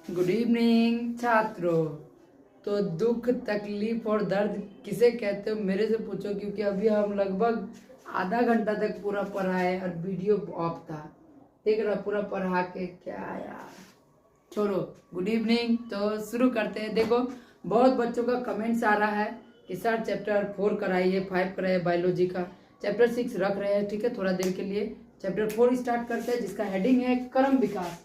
Good evening छात्रों। तो दुख तकलीफ और दर्द किसे कहते हो मेरे से पूछो, क्योंकि अभी हम लगभग आधा घंटा तक पूरा पढ़ाए और वीडियो ऑफ था। देख रहा पूरा पढ़ा के क्या यार, छोड़ो। Good evening. तो शुरू करते हैं। देखो बहुत बच्चों का कमेंट्स आ रहा है कि सर चैप्टर 4 कराइए, 5 कराइए बायोलॉजी का, चैप्टर 6 रख रहे हैं। ठीक है, थोड़ा देर के लिए चैप्टर 4 स्टार्ट करते हैं, जिसका हेडिंग है कर्म विकास।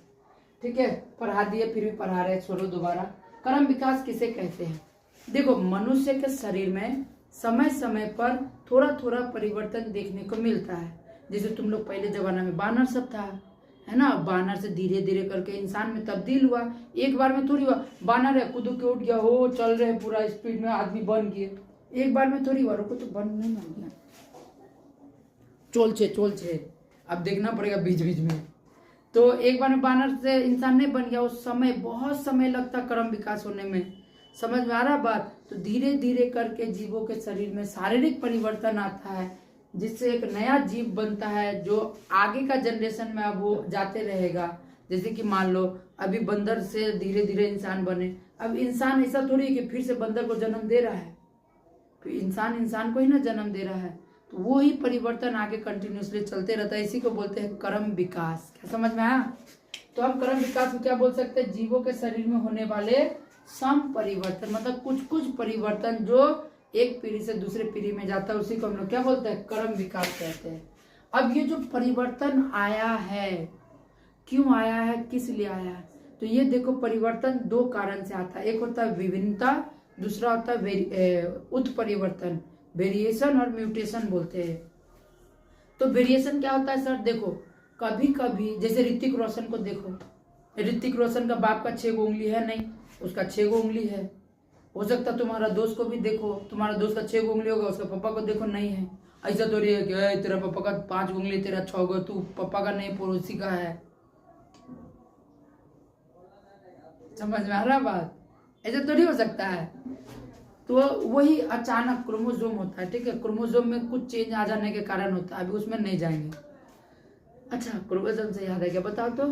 ठीक है, पढ़ा दिए फिर भी पढ़ा रहे, छोड़ो दोबारा। कर्म विकास किसे कहते हैं? देखो, मनुष्य के शरीर में समय समय पर थोड़ा थोड़ा परिवर्तन देखने को मिलता है। जैसे तुम लोग पहले जमाना में बानर सब था, है ना, बानर से धीरे धीरे करके इंसान में तब्दील हुआ। एक बार में थोड़ी हुआ बानर है कूद के उठ गया, हो चल रहे पूरा स्पीड में आदमी बन गए। एक बार में थोड़ी हुआ, रुको तो बन नहीं मान गया, चोल छे। अब देखना पड़ेगा बीच बीच में। तो एक बार में बानर से इंसान नहीं बन गया, उस समय बहुत समय लगता कर्म विकास होने में। समझ में आ रहा बात? तो धीरे धीरे करके जीवों के शरीर में शारीरिक परिवर्तन आता है, जिससे एक नया जीव बनता है जो आगे का जनरेशन में अब वो जाते रहेगा। जैसे कि मान लो अभी बंदर से धीरे धीरे इंसान बने। अब इंसान ऐसा थोड़ी है कि फिर से बंदर को जन्म दे रहा है, फिर इंसान को ही ना जन्म दे रहा है। तो वो ही परिवर्तन आगे कंटिन्यूसली चलते रहता है। इसी को बोलते हैं कर्म विकास। क्या समझ में आया? तो हम कर्म विकास में क्या बोल सकते हैं? जीवों के शरीर में होने वाले सम परिवर्तन, मतलब कुछ कुछ परिवर्तन जो एक पीढ़ी से दूसरे पीढ़ी में जाता है, उसी को हम लोग क्या बोलते हैं? कर्म विकास कहते हैं। अब ये जो परिवर्तन आया है, क्यों आया है, किस लिए आया है? तो ये देखो, परिवर्तन दो कारण से आता है। एक होता है विभिन्नता, दूसरा होता है उत्परिवर्तन। वेरिएशन और म्यूटेशन बोलते हैं। तो वेरिएशन क्या होता है सर? देखो कभी कभी जैसे ऋतिक रोशन को देखो, ऋतिक रोशन का बाप का 6 उंगली है नहीं, उसका 6 उंगली है। हो सकता तुम्हारा दोस्त को भी देखो, तुम्हारा दोस्त का 6 उंगली होगा, उसका पापा को देखो नहीं है। ऐसा तो है कि तेरा पापा का 5 उंगली, तेरा 6 गो, तू पापा का नहीं पड़ोसी का है। समझ में आ रहा बात? ऐसा तो नहीं हो सकता है। तो वही अचानक क्रोमोसोम होता है। ठीक है, क्रोमोसोम में कुछ चेंज आ जाने के कारण होता है, अभी उसमें नहीं जाएंगे। अच्छा, क्रोमोसोम से याद है क्या, बताओ तो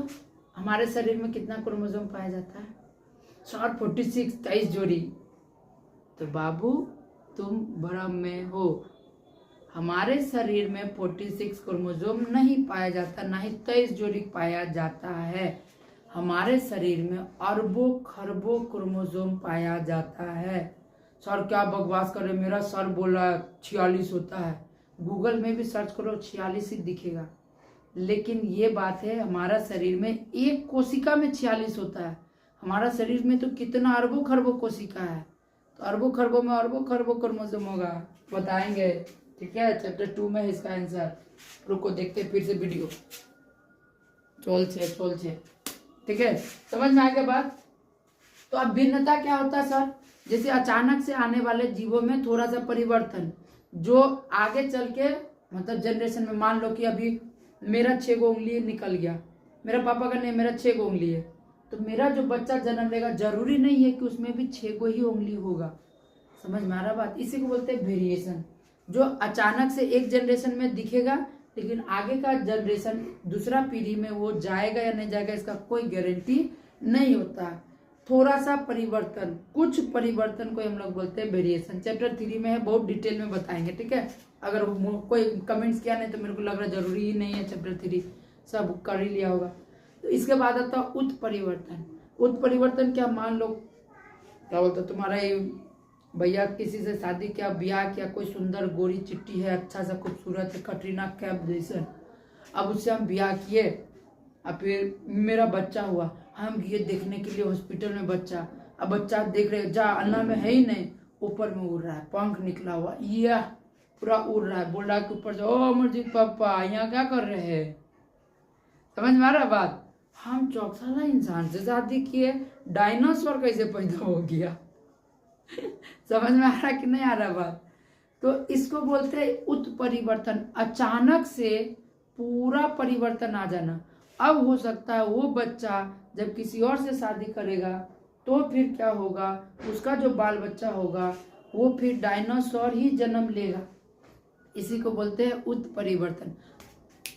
हमारे शरीर में कितना क्रोमोसोम पाया जाता है? 46, 23 जोड़ी। तो बाबू तुम भ्रम में हो, हमारे शरीर में 46 क्रोमोसोम नहीं पाया जाता, ना ही 23 जोड़ी पाया जाता है। हमारे शरीर में अरबों खरबों क्रोमोसोम पाया जाता है। सर क्या बकवास कर रहे, मेरा सर बोल रहा है 46 होता है। गूगल में भी सर्च करो 46 ही दिखेगा। लेकिन ये बात है, हमारा शरीर में एक कोशिका में 46 होता है। हमारा शरीर में तो कितना अरबों खरबों कोशिका है, तो अरबों खरबों में अरबों खरबों क्रोमोसोम होगा, बताएंगे। ठीक है, चैप्टर 2 में है इसका आंसर। रुको देखते फिर से वीडियो। चोल छे। ठीक है, समझ में आ गया बात? तो अब भिन्नता क्या होता है सर? जैसे अचानक से आने वाले जीवों में थोड़ा सा परिवर्तन, जो आगे चल के मतलब जनरेशन में, मान लो कि अभी मेरा 6 उंगली निकल गया, मेरा पापा का नहीं, मेरा 6 उंगली है। तो मेरा जो बच्चा जन्म लेगा, जरूरी नहीं है कि उसमें भी 6 ही उंगली होगा। समझ में आ रहा बात? इसी को बोलते हैं वेरिएशन, जो अचानक से एक जनरेशन में दिखेगा, लेकिन आगे का जनरेशन दूसरा पीढ़ी में वो जाएगा या नहीं जाएगा, इसका कोई गारंटी नहीं होता। थोड़ा सा परिवर्तन, कुछ परिवर्तन को हम लोग बोलते हैं वेरिएशन। चैप्टर 3 में है, बहुत डिटेल में बताएंगे। ठीक है, अगर कोई कमेंट्स किया नहीं तो मेरे को लग रहा है जरूरी ही नहीं है, चैप्टर 3 सब कर ही लिया होगा। तो इसके बाद आता है उत्परिवर्तन। उत्परिवर्तन क्या, मान लो क्या बोलते, तुम्हारा ये भैया किसी से शादी किया, ब्याह किया, कोई सुंदर गोरी चिट्टी है, अच्छा सा खूबसूरत है, कटरीना कैफ जैसन। अब उससे हम ब्याह किए, अब फिर मेरा बच्चा हुआ, हम गए देखने के लिए हॉस्पिटल में बच्चा। अब बच्चा देख रहे, जा अन्ना में है ही नहीं, ऊपर में उड़ रहा है, पंख निकला हुआ, यह पूरा उड़ रहा है, बोल रहा है कि ऊपर से, ओ अमरजीत पापा यहाँ क्या कर रहे हैं? समझ में आ रहा बात? हम चौकसाला इंसान से शादी किए, डायनासोर कैसे पैदा हो गया? समझ में आ रहा कि नहीं आ रहा बात? तो इसको बोलते हैं उत्परिवर्तन, अचानक से पूरा परिवर्तन आ जाना। अब हो सकता है वो बच्चा जब किसी और से शादी करेगा तो फिर क्या होगा, उसका जो बाल बच्चा होगा वो फिर डायनासोर ही जन्म लेगा। इसी को बोलते हैं उत्परिवर्तन।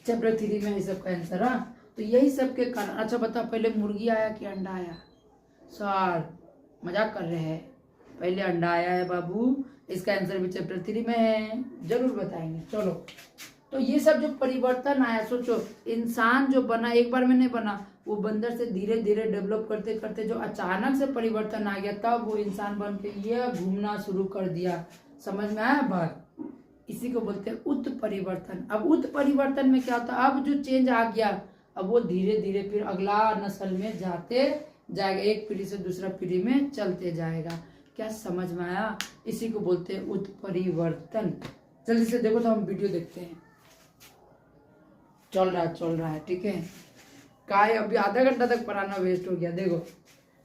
चैप्टर 3 में ये सब का आंसर। हाँ, तो यही सब के कारण। अच्छा बता, पहले मुर्गी आया कि अंडा आया? सर मजाक कर रहे हैं, पहले अंडा आया है बाबू, इसका आंसर भी चैप्टर 3 में है, जरूर बताएंगे। चलो, तो ये सब जो परिवर्तन आया, सोचो इंसान जो बना एक बार में नहीं बना, वो बंदर से धीरे धीरे डेवलप करते करते जो अचानक से परिवर्तन आ गया, तब वो इंसान बन के ये घूमना शुरू कर दिया। समझ में आया बात? इसी को बोलते हैं उत्परिवर्तन। अब उत्परिवर्तन में क्या होता है, अब जो चेंज आ गया, अब वो धीरे धीरे फिर अगला नस्ल में जाते जाएगा, एक पीढ़ी से दूसरा पीढ़ी में चलते जाएगा। क्या समझ में आया? इसी को बोलते हैं उत्परिवर्तन। जल्दी से देखो तो हम वीडियो देखते हैं। चल रहा है, ठीक है। काय अभी आधा घंटा तक पढ़ाना वेस्ट हो गया। देखो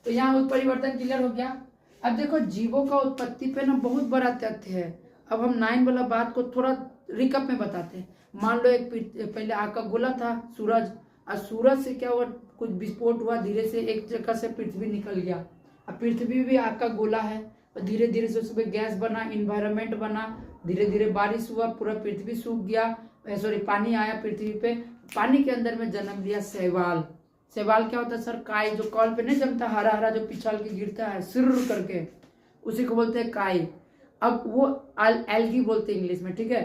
तो यहाँ उत्परिवर्तन क्लियर हो गया। अब देखो जीवों का उत्पत्ति पे ना बहुत बड़ा तथ्य है। अब हम 9 वाला बात को थोड़ा रिकअप में बताते हैं। मान लो एक पहले आग का गोला था, सूरज, और सूरज से क्या हुआ, कुछ विस्फोट हुआ, धीरे से एक जगह से पृथ्वी निकल गया। अब पृथ्वी भी आग का गोला है, और धीरे धीरे से उसमें गैस बना, इन्वायरमेंट बना, धीरे धीरे बारिश हुआ, पूरा पृथ्वी सूख गया, पानी आया पृथ्वी पे। पानी के अंदर में जन्म लिया शैवाल। शैवाल क्या होता है सर? काई, जो कॉल पे नहीं जमता, हरा हरा जो पिछल के गिरता है सिर करके, उसी को बोलते हैं काई। अब वो एल्गी बोलते हैं इंग्लिश में, ठीक है।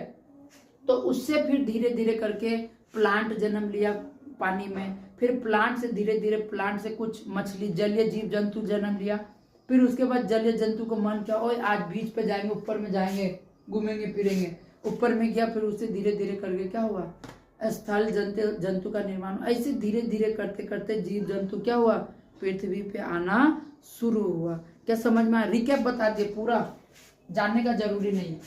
तो उससे फिर धीरे धीरे करके प्लांट जन्म लिया पानी में, फिर प्लांट से धीरे धीरे प्लांट से कुछ मछली, जलीय जीव जंतु जन्म लिया। फिर उसके बाद जलीय जंतु को मन किया, ओए आज बीच पे जाएंगे, ऊपर में जाएंगे, घूमेंगे फिरेंगे, ऊपर में गया। फिर उससे धीरे धीरे करके क्या हुआ, स्थल जंतु का निर्माण। ऐसे धीरे धीरे करते करते जीव जंतु क्या हुआ, पृथ्वी पे आना शुरू हुआ। क्या समझ में आया? रिकैप बता दिए, पूरा जानने का जरूरी नहीं है।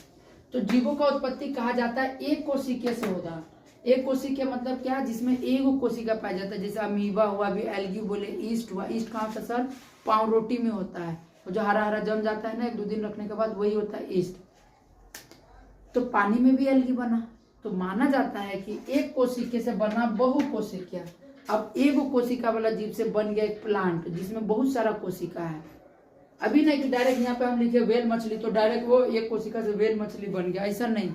तो जीवों का उत्पत्ति कहा जाता है एक कोशिकीय से होता। एक कोशिकीय मतलब क्या, जिसमें एक कोशिका पाया जाता है। जैसे अमीबा हुआ, भी एल्गी बोले, ईस्ट हुआ। ईस्ट कहाँ होता है सर? पाँव रोटी में होता है, जो हरा हरा जम जाता है ना 1-2 दिन रखने के बाद, वही होता है ईस्ट। तो पानी में भी एल्गी बना। तो माना जाता है कि एक कोशिका से बना बहुकोशिकीय। अब एक कोशिका वाला जीव से बन गया एक प्लांट जिसमें बहुत सारा कोशिका है। अभी नहीं कि डायरेक्ट यहाँ पे हम लिखे वेल मछली तो डायरेक्ट वो एक कोशिका से वेल मछली बन गया, ऐसा नहीं।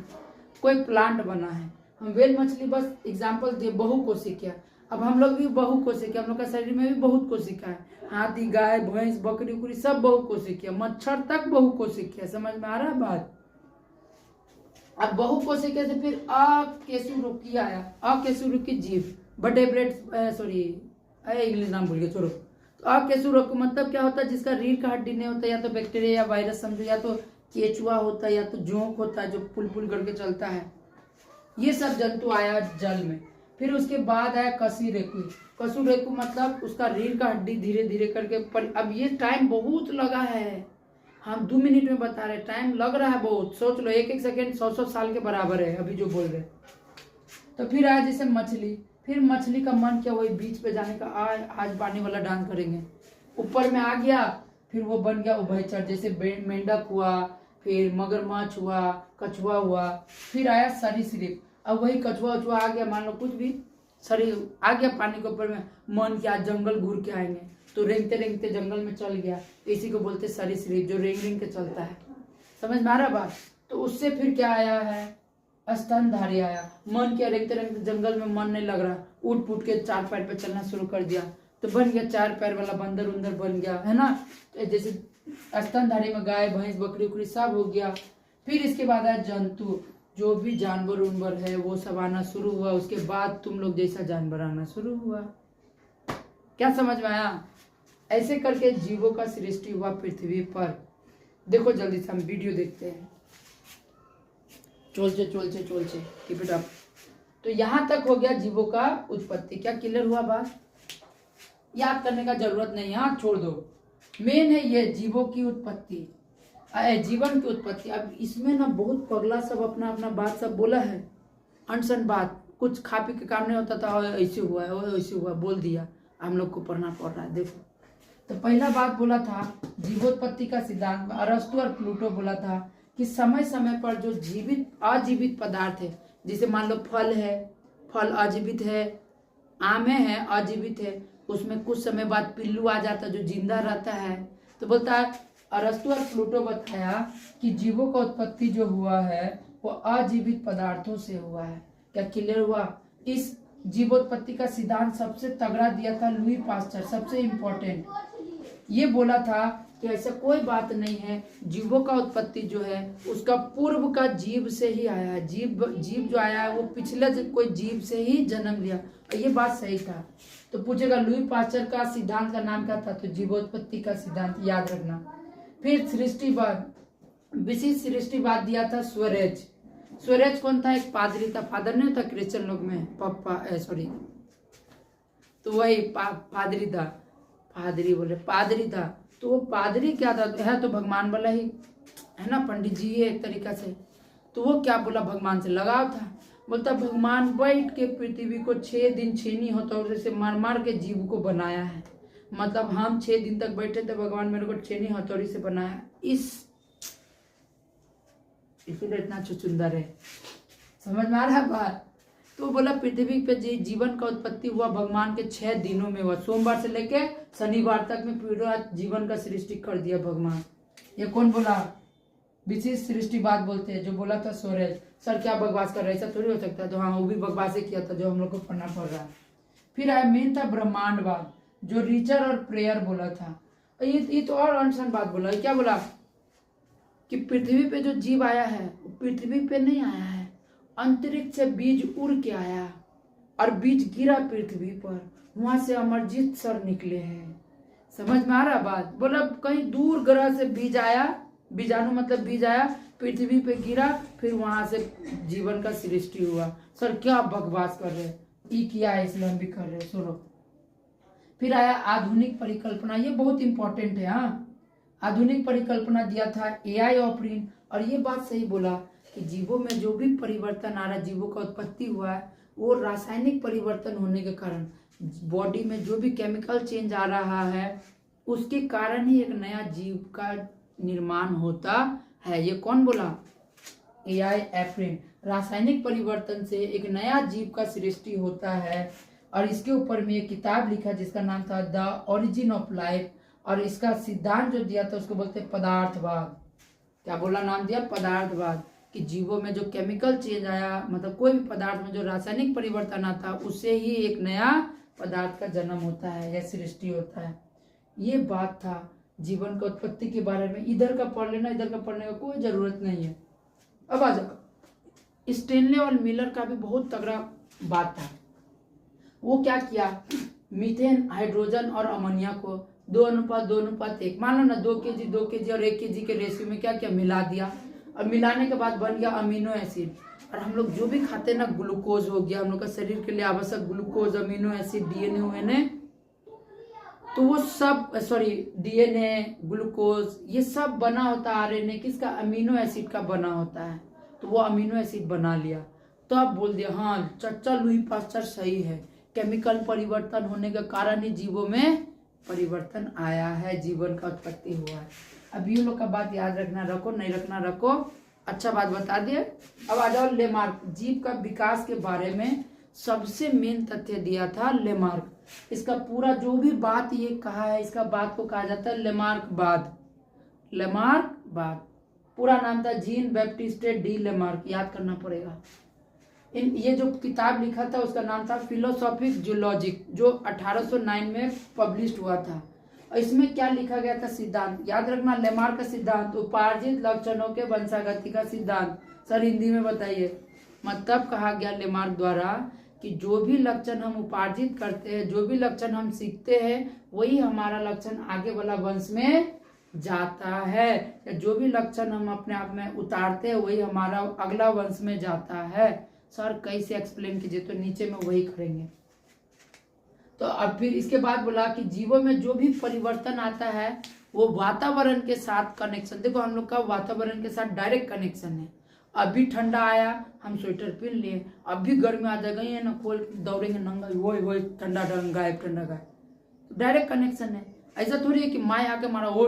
कोई प्लांट बना है। हम वेल मछली बस एग्जाम्पल दिए, बहुकोशिकीय। अब हम लोग भी बहुकोशिकीय, हम लोग का शरीर में भी बहुत कोशिका है। हाथी, गाय, भैंस, बकरी उकरी सब बहुकोशिकीय, मच्छर तक बहुकोशिकीय। समझ में आ रहा है बात? अब बहुकोशिकीय से फिर अकेशुरुकी आया। अकेशुरुकी जीव, वर्टेब्रेट, सॉरी इंग्लिश नाम भूल गया, छोड़ो। तो अकेशुरुकी मतलब क्या होता है, जिसका रीढ़ का हड्डी नहीं होता, या तो बैक्टीरिया या वायरस समझो, या तो केचुआ होता है, या तो जोंक होता है जो पुल पुल करके चलता है। ये सब जंतु आया जल में। फिर उसके बाद आया कशुरेकु। कशुरेकु मतलब उसका रीढ़ का हड्डी धीरे धीरे करके अब ये टाइम बहुत लगा है, हम 2 मिनट में बता रहे, टाइम लग रहा है बहुत। सोच लो, एक सेकंड 100 साल के बराबर है अभी जो बोल रहे। तो फिर आया जैसे मछली। फिर मछली का मन क्या, वही बीच पे जाने का, आज पानी वाला डांस करेंगे। ऊपर में आ गया, फिर वो बन गया उभयचर, जैसे मेंढक हुआ, फिर मगरमच्छ हुआ, कछुआ हुआ। फिर आया सरीसृप। अब वही कछुआ उछुआ आ गया, मान लो कुछ भी शरीर आ गया पानी के ऊपर में, मन किया जंगल घूर के आएंगे, तो रेंगते रेंगते जंगल में चल गया। इसी को बोलते सरीसृप, जो रेंग रेंग के चलता है। समझ में आ रहा बात? तो उससे फिर क्या आया है, स्तनधारी आया। मन किया रेंगते रेंगते जंगल में, मन नहीं लग रहा, उठ पुट के 4 पैर पे चलना शुरू कर दिया, तो बन गया 4 पैर वाला बंदर उंदर बन गया, है ना। तो जैसे स्तनधारी में गाय भैंस बकरी उकरी सब हो गया। फिर इसके बाद आया जंतु, जो भी जानवर उनवर है वो सब आना शुरू हुआ। उसके बाद तुम लोग जैसा जानवर आना शुरू हुआ। क्या समझ में आया? ऐसे करके जीवों का सृष्टि हुआ पृथ्वी पर। देखो जल्दी से हम वीडियो देखते हैं। चोलचे कीप इट अप। तो यहां तक हो गया जीवों का उत्पत्ति। क्या क्लियर हुआ बात? याद करने का जरूरत नहीं, हाँ छोड़ दो। मेन है ये जीवों की उत्पत्ति, जीवन की उत्पत्ति। अब इसमें ना बहुत पगला सब अपना अपना बात सब बोला है, अनसन बात। कुछ खा पी के काम नहीं होता था, ऐसे हुआ है ऐसे हुआ बोल दिया, हम लोग को पढ़ना पड़ रहा है। देखो तो पहला बात बोला था जीवोत्पत्ति का सिद्धांत में अरस्तु और प्लूटो बोला था कि समय समय पर जो जीवित अजीवित पदार्थ है, जैसे मान लो फल है, फल अजीवित है, आमे है अजीवित है, उसमें कुछ समय बाद पिल्लू आ जाता है जो जिंदा रहता है। तो बोलता है अरस्तु और प्लूटो बताया कि जीवों का उत्पत्ति जो हुआ है वो अजीवित पदार्थों से हुआ है। क्या क्लियर हुआ? इस जीवोत्पत्ति का सिद्धांत सबसे तगड़ा दिया था लुई पास्चर, सबसे इम्पोर्टेंट। ये बोला था कि ऐसा कोई बात नहीं है, जीवों का उत्पत्ति जो है उसका पूर्व का जीव से ही आया है। जीव जो आया है वो पिछले कोई जीव से ही जन्म लिया, और ये बात सही था। तो पूछेगा लुई पास्चर का सिद्धांत का नाम क्या था, तो जीवोत्पत्ति का सिद्धांत, याद रखना। फिर सृष्टिवाद, विशिष्ट सृष्टिवाद दिया था स्वरेज। स्वरेज कौन था, एक पादरी था, फादर नहीं होता क्रिश्चियन लोग में, पप्पा सॉरी, तो वही पादरी था, पादरी था। तो वो पादरी क्या था, है तो भगवान वाला ही है ना, पंडित जी है एक तरीका से। तो वो क्या बोला, भगवान से लगाव था, बोलता भगवान बैठ के पृथ्वी को 6 दिन छेनी होता और जैसे मार मार के जीव को बनाया है। मतलब हम 6 दिन तक बैठे थे, भगवान मेरे को छेनी हथौड़ी से बनाया, इसीलिए इतना चुचुंदर है। समझ में आ रहा है बात। तो बोला पृथ्वी पे जीवन का उत्पत्ति हुआ भगवान के 6 दिनों में हुआ, सोमवार से लेके शनिवार तक में पूरा जीवन का सृष्टि कर दिया भगवान। ये कौन बोला, विशिष्ट सृष्टिवाद बोलते हैं, जो बोला था सोरेज। सर क्या बकवास कर रहे, ऐसा थोड़ी हो सकता है। तो हाँ, वो भी बकवास ही किया था जो हम लोग को पढ़ना पड़ रहा है। फिर आया मेन था ब्रह्मांडवाद, जो रिचर और प्रेयर बोला था। ये तो और अनसन बात बोला, क्या बोला कि पृथ्वी पे जो जीव आया है पृथ्वी पे नहीं आया है, अंतरिक्ष से बीज उड़ के आया और बीज गिरा पृथ्वी पर, वहां से अमरजीत सर निकले हैं। समझ में आ रहा बात। बोला कहीं दूर ग्रह से बीज आया, बीजाणु मतलब बीज आया, पृथ्वी पे गिरा, फिर वहां से जीवन का सृष्टि हुआ। सर क्या बकवास कर रहे, ये किया है इसलिए हम भी कर रहे, सुनो। फिर आया आधुनिक परिकल्पना, ये बहुत इंपॉर्टेंट है। हाँ, आधुनिक परिकल्पना दिया था एआई ऑपरीन, और ये बात सही बोला कि जीवों में जो भी परिवर्तन आ रहा है, जीवों का उत्पत्ति हुआ है, वो रासायनिक परिवर्तन होने के कारण, बॉडी में जो भी केमिकल चेंज आ रहा है उसके कारण ही एक नया जीव का निर्माण होता है। ये कौन बोला, एआई ऑपरीन। रासायनिक परिवर्तन से एक नया जीव का सृष्टि होता है, और इसके ऊपर में एक किताब लिखा जिसका नाम था द ओरिजिन ऑफ लाइफ, और इसका सिद्धांत जो दिया था उसको बोलते हैं पदार्थवाद। क्या बोला, नाम दिया पदार्थवाद, कि जीवों में जो केमिकल चेंज आया, मतलब कोई भी पदार्थ में जो रासायनिक परिवर्तन आता, उससे ही एक नया पदार्थ का जन्म होता है या सृष्टि होता है। ये बात था जीवन का उत्पत्ति के बारे में। इधर का पढ़ लेना, इधर का पढ़ने का कोई जरूरत नहीं है। अब आ जाओ, स्टेनले और मिलर का भी बहुत तगड़ा बात था। वो क्या किया, मीथेन, हाइड्रोजन और अमोनिया को 2:1 मान लो ना, 2 kg और 1 kg के रेशियो में क्या किया, मिला दिया, और मिलाने के बाद बन गया अमीनो एसिड। और हम लोग जो भी खाते हैं ना, ग्लूकोज हो गया, हम लोग का शरीर के लिए आवश्यक ग्लूकोज, अमीनो एसिड, डीएनए, तो वो सब डीएनए, ग्लूकोज, ये सब बना होता है आरएनए किसका, अमीनो एसिड का बना होता है। तो वो अमीनो एसिड बना लिया, तो आप बोल दिया हाँ चचा लुई पास्चर सही है, केमिकल परिवर्तन होने के कारण ही जीवों में परिवर्तन आया है, जीवन का उत्पत्ति हुआ है। अब ये लोग का बात याद रखना, रखो, नहीं रखना रखो, अच्छा बात बता दिए। अब आ जाओ लेमार्क, जीव का विकास के बारे में सबसे मेन तथ्य दिया था लेमार्क। इसका पूरा जो भी बात ये कहा है, इसका बात को कहा जाता है लेमार्कवाद। लेमार्कवाद पूरा नाम था जीन बैप्टिस्टे डी लेमार्क, याद करना पड़ेगा। ये जो किताब लिखा था उसका नाम था फिलोसॉफिक जूलॉजिक, जो 1809 में पब्लिश हुआ था। और इसमें क्या लिखा गया था, सिद्धांत याद रखना, लेमार्क का सिद्धांत, उपार्जित लक्षणों के वंशागति का सिद्धांत। सर हिंदी में बताइए। मतलब कहा गया लेमार्क द्वारा कि जो भी लक्षण हम उपार्जित करते हैं, जो भी लक्षण हम सीखते हैं, वही हमारा लक्षण आगे वाला वंश में जाता है, या जो भी लक्षण हम अपने आप में उतारते हैं वही हमारा अगला वंश में जाता है। सर कैसे एक्सप्लेन कीजिए, तो नीचे में वही करेंगे। तो अब फिर इसके बाद बोला कि जीवों में जो भी परिवर्तन आता है वो वातावरण के साथ कनेक्शन, देखो हम लोग का वातावरण के साथ डायरेक्ट कनेक्शन है। अभी ठंडा आया, हम स्वेटर पहन लिए, अभी गर्मी आ जाएगा, ये ना खोल दौड़ेंगे नंगा, वो ठंडा गायब, ठंडा गायब, डायरेक्ट कनेक्शन है। ऐसा थोड़ी है कि माँ आके हमारा वो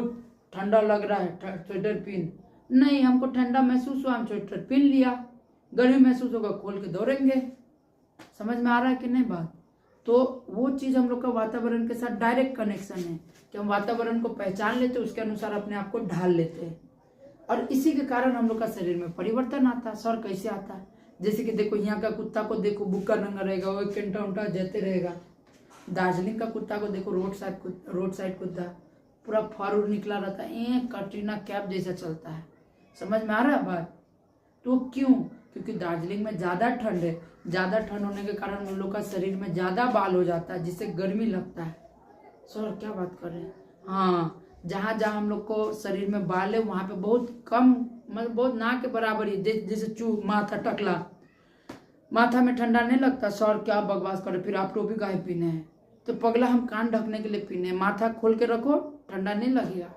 ठंडा लग रहा है स्वेटर पहन, नहीं, हमको ठंडा महसूस हुआ, हम स्वेटर पहन लिया, गर्मी महसूस होगा खोल के दौड़ेंगे। समझ में आ रहा है कि नहीं बात। तो वो चीज हम लोग का वातावरण के साथ डायरेक्ट कनेक्शन है, कि हम वातावरण को पहचान लेते, उसके अनुसार अपने आप को ढाल लेते हैं, और इसी के कारण हम लोग का शरीर में परिवर्तन आता है। सर कैसे आता है, जैसे कि देखो यहाँ का कुत्ता को देखो, बुक्का नंगा रहेगा, वो कंटा उंटा जेते रहेगा। दार्जिलिंग का कुत्ता को देखो, रोड साइड कुत्ता, पूरा फर उर निकला रहता है, एक कटरीना कैफ जैसा चलता है। समझ में आ रहा है बात? तो क्यों? क्योंकि दार्जिलिंग में ज़्यादा ठंड है, ज़्यादा ठंड होने के कारण उन लोग का शरीर में ज़्यादा बाल हो जाता है, जिससे गर्मी लगता है। सर क्या बात कर रहे हैं? हाँ, जहाँ जहाँ हम लोग को शरीर में बाल है वहाँ पे बहुत कम, मतलब बहुत ना के बराबर ही, जैसे माथा टकला, माथा में ठंडा नहीं लगता। सर क्या बकवास करे, फिर आप टोपी काहे पीने हैं? तो पगला हम कान ढकने के लिए पीने हैं। माथा खोल के रखो, ठंडा नहीं लगेगा।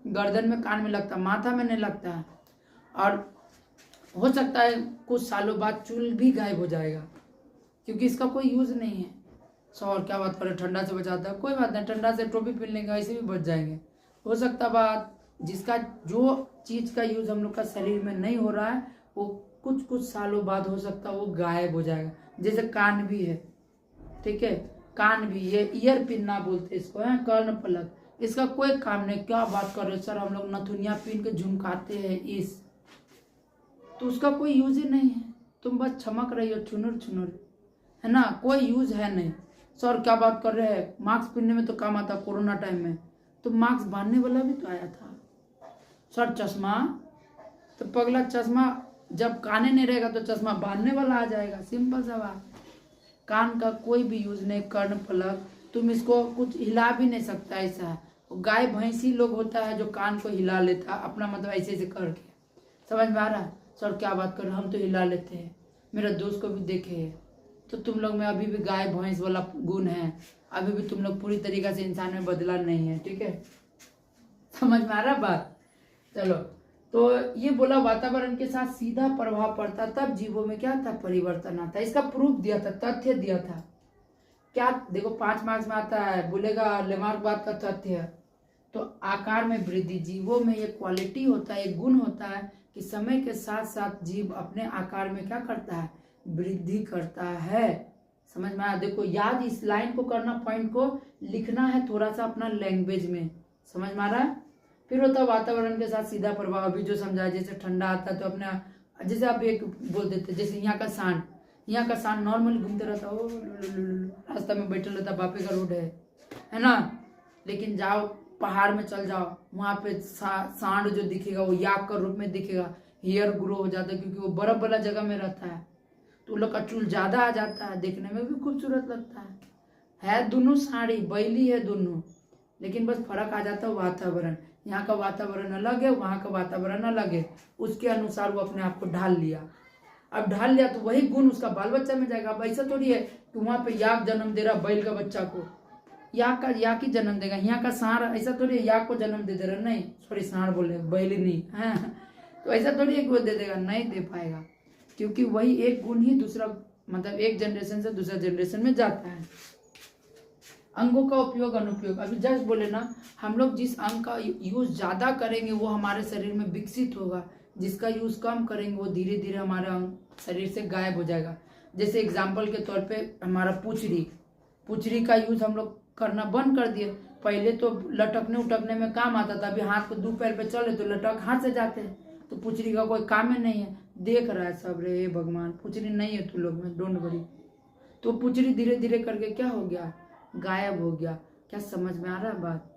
गर्दन में कान में लगता, माथा में नहीं लगता है। और हो सकता है कुछ सालों बाद चूल भी गायब हो जाएगा, क्योंकि इसका कोई यूज नहीं है। सर क्या बात करें, ठंडा से बचाता है, कोई बात नहीं, ठंडा से टोपी पहन लेंगे, ऐसे भी बच जाएंगे। हो सकता बात, जिसका जो चीज का यूज हम लोग का शरीर में नहीं हो रहा है, वो कुछ कुछ सालों बाद हो सकता है वो गायब हो जाएगा। जैसे कान भी है, ठीक है, कान भी, ये ईयर पिन ना बोलते इसको, है कर्ण पलक, इसका कोई काम नहीं। क्या बात कर रहे सर, हम लोग नथुनिया पीन के झुमकाते हैं इस, तो उसका कोई यूज ही नहीं है। तुम बस चमक रही हो छुनुर छुनुर, है ना, कोई यूज है नहीं। सर क्या बात कर रहे हैं, मास्क पहनने में तो काम आता कोरोना टाइम में, तो मास्क बांधने वाला भी तो आया था। सर चश्मा, तो पगला चश्मा जब काने नहीं रहेगा तो चश्मा बांधने वाला आ जाएगा, सिंपल सा बात। कान का कोई भी यूज नहीं, कर्ण फलक, तुम इसको कुछ हिला भी नहीं सकता। ऐसा है, गाय भैंसी लोग होता है जो कान को हिला लेता अपना, मतलब ऐसे ऐसे करके। समझ में आ रहा है? सर क्या बात कर रहे, हम तो हिला लेते हैं, मेरा दोस्त को भी देखे है। तो तुम लोग में अभी भी गाय भैंस वाला गुण है, अभी भी तुम लोग पूरी तरीके से इंसान में बदला नहीं है, ठीक है? समझ में आ रहा बात? चलो, तो ये बोला वातावरण के साथ सीधा प्रभाव पड़ता तब जीवों में क्या था, परिवर्तन आता। इसका प्रूफ दिया था, तथ्य दिया था। क्या देखो 5 मार्क्स में आता है, बोलेगा लेमार्क बात का तथ्य। तो आकार में वृद्धि, जीवों में ये क्वालिटी होता है, एक गुण होता है कि समय के साथ साथ जीव अपने आकार में क्या करता है, वृद्धि करता है। समझ में आया? देखो याद इस लाइन को करना, पॉइंट को लिखना है थोड़ा सा अपना लैंग्वेज में। समझ में आ रहा है? फिर होता है वातावरण के साथ सीधा प्रभाव, अभी जो समझाया, जैसे ठंडा आता है तो अपना, जैसे आप एक बोल देते, जैसे यहाँ का सांड, यहाँ का सांड नॉर्मली घूमते रहता, ओ रास्ता में बैठे रहता, बापे का रोड है ना। लेकिन जाओ पहाड़ में चल जाओ, वहां पे सांड जो दिखेगा वो याक का रूप में दिखेगा, हेयर ग्रो हो जाता है, क्योंकि वो बर्फ वाला जगह में रहता है, तो उन लोग का चूल ज्यादा आ जाता है, देखने में भी खूबसूरत लगता है दोनों साड़ी बैली है दोनों, लेकिन बस फर्क आ जाता है वातावरण। यहाँ का वातावरण अलग है, वहाँ का वातावरण अलग है, उसके अनुसार वो अपने आप को ढाल लिया। अब ढाल लिया तो वही गुण उसका बाल बच्चा में जाएगा। अब ऐसा थोड़ी है कि वहां पे याक जन्म दे रहा बैल का बच्चा को, याक ही जन्म देगा। यहाँ का सांड ऐसा थोड़ी याक को जन्म दे रहा, नहीं सॉरी सांड बोले, बैल नहीं है तो ऐसा थोड़ी एक वो दे देगा, नहीं दे पाएगा, क्योंकि वही एक गुण ही दूसरा, मतलब एक जनरेशन से दूसरा जनरेशन में जाता है। अंगों का उपयोग अनुपयोग, अभी जस्ट बोले ना, हम लोग जिस अंग का यूज ज्यादा करेंगे वो हमारे शरीर में विकसित होगा, जिसका यूज कम करेंगे वो धीरे धीरे हमारा अंग शरीर से गायब हो जाएगा। जैसे एग्जाम्पल के तौर पे हमारा पुचरी का यूज हम लोग करना बंद कर दिए। पहले तो लटकने उटकने में काम आता था, अभी हाथ को 2 पैर पे चले तो लटक हाथ से जाते हैं, तो पुचरी का कोई काम ही नहीं है। देख रहा है सब, रे भगवान पुचरी नहीं है तू लोग में, डोंट वरी। तो पुचरी धीरे धीरे करके क्या हो गया, गायब हो गया। क्या समझ में आ रहा है बात?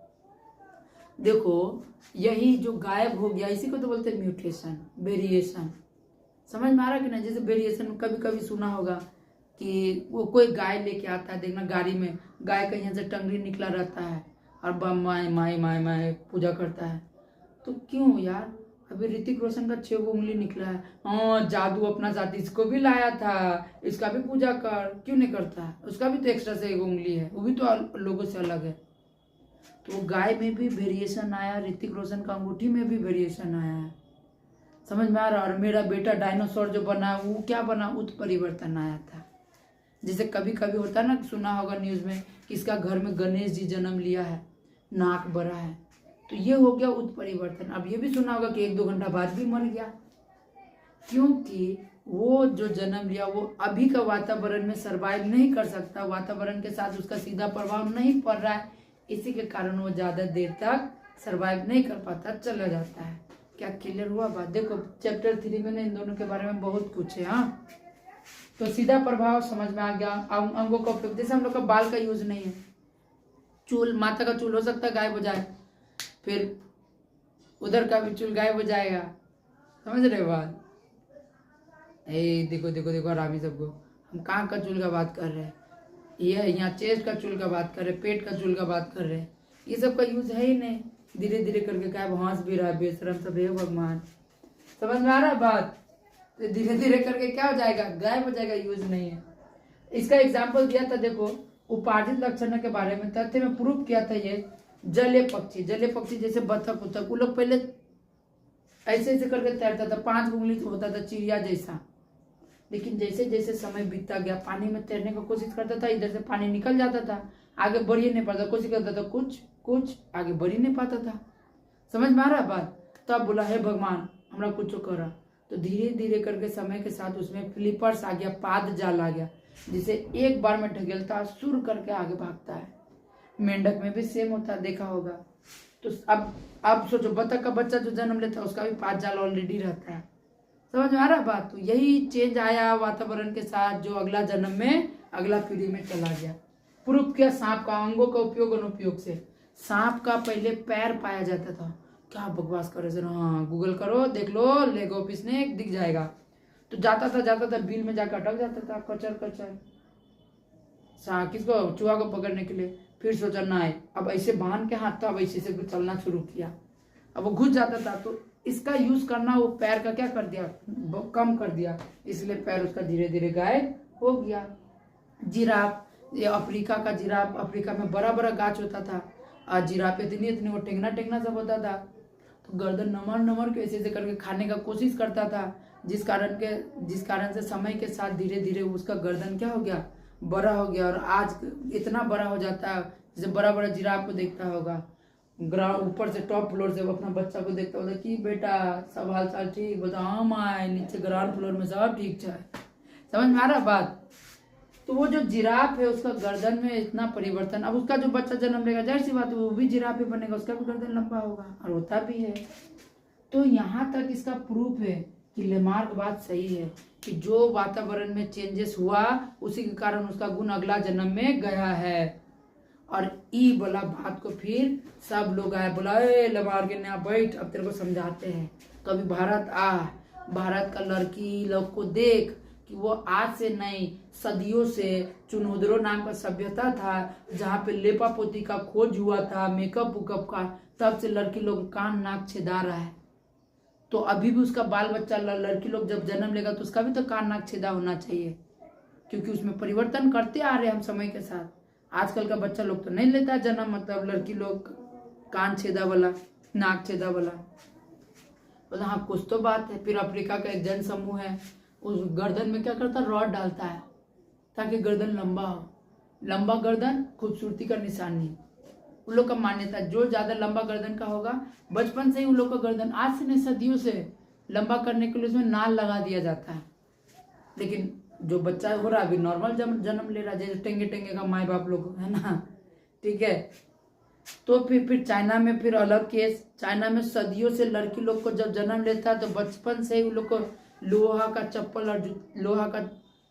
देखो यही जो गायब हो गया, इसी को तो बोलते हैं म्यूटेशन, वेरिएशन। समझ में आ रहा है कि नहीं? जैसे वेरिएशन कभी कभी सुना होगा कि वो कोई गाय लेके आता है, देखना गाड़ी में गाय का यहाँ से टंगड़ी निकला रहता है और बम माए माए माए माए पूजा करता है। तो क्यों यार, अभी ऋतिक रोशन का 6 उंगली निकला है, हाँ जादू अपना साथ इसको भी लाया था, इसका भी पूजा कर, क्यों नहीं करता है? उसका भी तो एक्स्ट्रा से 1 उंगली है, वो भी तो लोगों से अलग है। तो गाय में भी वेरिएशन आया, ऋतिक रोशन का अंगूठी में भी वेरिएशन आया है। समझ में आ रहा? और मेरा बेटा डायनासोर जो बना वो क्या बना, उत्परिवर्तन आया था। जैसे कभी कभी होता है ना, सुना होगा न्यूज में कि इसका घर में गणेश जी जन्म लिया है, नाक बड़ा है, तो ये हो गया उत्परिवर्तन। अब ये भी सुना होगा कि 1-2 घंटा बाद भी मर गया, क्योंकि वो जो जन्म लिया वो अभी का वातावरण में सर्वाइव नहीं कर सकता, वातावरण के साथ उसका सीधा प्रभाव नहीं पड़ रहा है, इसी के कारण वो ज्यादा देर तक सर्वाइव नहीं कर पाता, चला जाता है। क्या क्लियर हुआ बात? देखो चैप्टर 3 में इन दोनों के बारे में बहुत कुछ है। हाँ, तो सीधा प्रभाव समझ में आ गया। अंगों का उपयोग, जैसे हम लोग का बाल का यूज नहीं है, चूल, माथा का चूल हो सकता है गायब हो जाए, फिर उधर का भी चूल गायब हो जाएगा। समझ रहे बात? देखो देखो देखो आरामी सबको, हम कहाँ का चूल का बात कर रहे हैं? ये यहाँ चेस्ट का चूल का बात कर रहे हैं, पेट का चूल का बात कर रहे हैं। ये सब का यूज है ही नहीं। धीरे धीरे करके क्या हंस भी रहा है बेशरम सब, हे भगवान। समझ में आ रहा है बात? तो धीरे धीरे करके क्या हो जाएगा, गायब हो जाएगा, यूज नहीं है। इसका एग्जाम्पल दिया था, देखो उपार्जित लक्षणों के बारे में तथ्य में प्रूफ किया था। ये जलीय पक्षी जैसे बतख उतख, वो लोग पहले ऐसे ऐसे करके तैरता था, 5 उंगली होता था, चिड़िया जैसा। लेकिन जैसे जैसे समय बीतता गया, पानी में तैरने की कोशिश करता था, इधर से पानी निकल जाता था, आगे बढ़ ही नहीं पाता, कोशिश करता था, कुछ आगे बढ़ ही नहीं पाता था। समझ में आ रहा बात? तो अब बोला, हे भगवान हमरा कुछ करा। तो धीरे धीरे करके समय के साथ उसमें फ्लिपर्स आ गया, पाद जाल आ गया, जिसे एक बार में ढकेलता सुर करके आगे भागता है। मेंढक में भी सेम होता है, देखा होगा। तो अब सोचो, बतख का बच्चा जो जन्म लेता है उसका भी पाद जाल ऑलरेडी रहता है। समझ में आ रहा बात? तो यही चेंज आया वातावरण के साथ, जो अगला जन्म में अगला पीढ़ी में चला गया। प्रूफ किया सांप का अंगों का उपयोग अनुपयोग से। सांप का पहले पैर पाया जाता था। क्या बकवास कर रहे सर? हाँ, गूगल करो, देख लो, लेगो स्नेक दिख जाएगा। तो जाता था बिल में जाकर अटक जाता था, कचर किसको, चूहा को पकड़ने के लिए। फिर सोचा ना, अब ऐसे बांध के हाथ था, अब ऐसे से चलना शुरू किया। अब वो घुस जाता था, तो इसका यूज करना वो पैर का क्या कर दिया, कम कर दिया, इसलिए पैर उसका धीरे धीरे गायब हो गया। जिराफ, ये अफ्रीका का जिराफ, अफ्रीका में बड़ा बड़ा गाछ होता था, और जिराफ इतनी वो टेंगना सब होता था। तो गर्दन नमर के ऐसे करके खाने का कोशिश करता था, जिस कारण से समय के साथ धीरे धीरे उसका गर्दन क्या हो गया, बड़ा हो गया। और आज इतना बड़ा हो जाता है, जैसे बड़ा बड़ा जिराफ को देखता होगा, ग्राउंड ऊपर से टॉप फ्लोर से अपना बच्चा को देखता होता कि बेटा सब हाल चाल ठीक, बोलता हाँ माँ, नीचे ग्राउंड फ्लोर में सब ठीक है। समझ में आ रहा बात? तो वो जो जिराफ है उसका गर्दन में इतना परिवर्तन, अब उसका जो बच्चा जन्म लेगा, जाहिर सी बात है वो भी जिराफ ही बनेगा, उसका भी गर्दन लंबा होगा, और होता भी है। तो यहाँ तक इसका प्रूफ है कि लेमार्क बात सही है कि जो वातावरण में चेंजेस हुआ उसी के कारण उसका गुण अगला जन्म में गया है। और ई बोला बात को, फिर सब लोग आए, बोला ए लेमार्क ने बैठ, अब तेरे को समझाते हैं। तो अभी भारत का लड़की लोग को देख कि वो आज से नहीं, सदियों से चुनौदरो नाम का सभ्यता था, जहाँ पे लेपा पोती का खोज हुआ था, मेकअप उकअप का, तब से लड़की लोग कान नाक छेदा रहा है। तो अभी भी उसका बाल बच्चा, लड़की लोग जब जन्म लेगा तो उसका भी तो कान नाक छेदा होना चाहिए, क्योंकि उसमें परिवर्तन करते आ रहे हैं हम समय के साथ। आजकल का बच्चा लोग तो नहीं लेता जन्म, मतलब लड़की लोग कान छेदा वाला, नाक छेदा वाला। तो हाँ, कुछ तो बात है। फिर अफ्रीका का एक जन समूह है, उस गर्दन में क्या करता, रॉड डालता है ताकि गर्दन लंबा हो। लंबा गर्दन खूबसूरती का निशानी। उन लोग का मान्यता, जो ज्यादा लंबा गर्दन का होगा, बचपन से ही उन लोग का गर्दन, आज से नहीं सदियों से, लंबा करने के लिए उसमें नाल लगा दिया जाता है। लेकिन जो बच्चा हो रहा है अभी नॉर्मल जन्म ले रहा है, जैसे टेंगे का माँ बाप लोग है ना, ठीक है। तो फिर चाइना में फिर अलग केस। चाइना में सदियों से लड़की लोग को जब जन्म लेता है तो बचपन से ही उन लोग को लोहा का चप्पल और लोहा का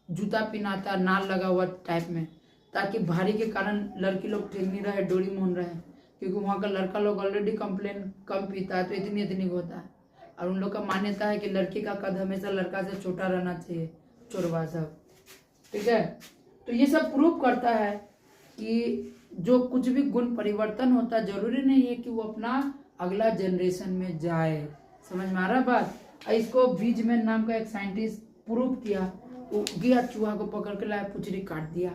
जूता पहनाता, नाल लगा हुआ टाइप में, ताकि भारी के कारण लड़की लोग ठेंगनी रहे, डोरी मोन रहे, क्योंकि वहाँ का लड़का लोग ऑलरेडी कंप्लेन कम पीता है, तो इतनी होता है। और उन लोग का मान्यता है कि लड़की का कद हमेशा लड़का से छोटा रहना चाहिए, चोरवा सब, ठीक है। तो ये सब प्रूव करता है कि जो कुछ भी गुण परिवर्तन होता है, जरूरी नहीं है कि वो अपना अगला जनरेशन में जाए। समझ में आ रहा बात? इसको बीजमैन नाम का एक साइंटिस्ट प्रूव किया। वो गया, चूहा को पकड़ के लाया, पुचरी काट दिया,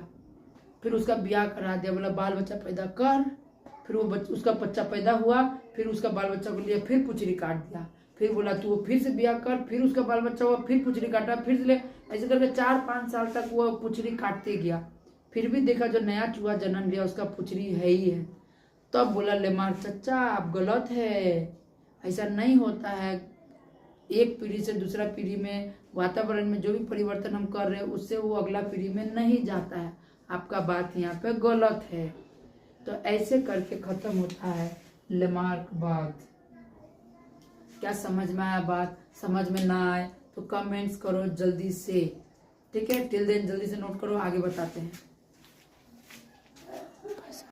फिर उसका ब्याह करा दिया, बोला बाल बच्चा पैदा कर। फिर वो उसका बच्चा पैदा हुआ, फिर उसका बाल बच्चा को लिया, फिर पुचरी काट दिया, फिर बोला तू वो फिर से ब्याह कर, फिर उसका बाल बच्चा हुआ, फिर पुचरी काटा, फिर से ले, ऐसे करके 4-5 साल तक वो पुचरी काटते गया। फिर भी देखा जो नया चूहा जन्म लिया उसका पुचरी है ही है। तब बोला लेमार्क, चचा आप गलत है, ऐसा नहीं होता है। एक पीढ़ी से दूसरा पीढ़ी में वातावरण में जो भी परिवर्तन हम कर रहे हैं उससे वो अगला पीढ़ी में नहीं जाता है, आपका बात यहाँ पे गलत है। तो ऐसे करके खत्म होता है लेमार्क बात। क्या समझ में आया बात? समझ में ना आए तो कमेंट्स करो जल्दी से, ठीक है। टिल देन जल्दी से नोट करो, आगे बताते हैं।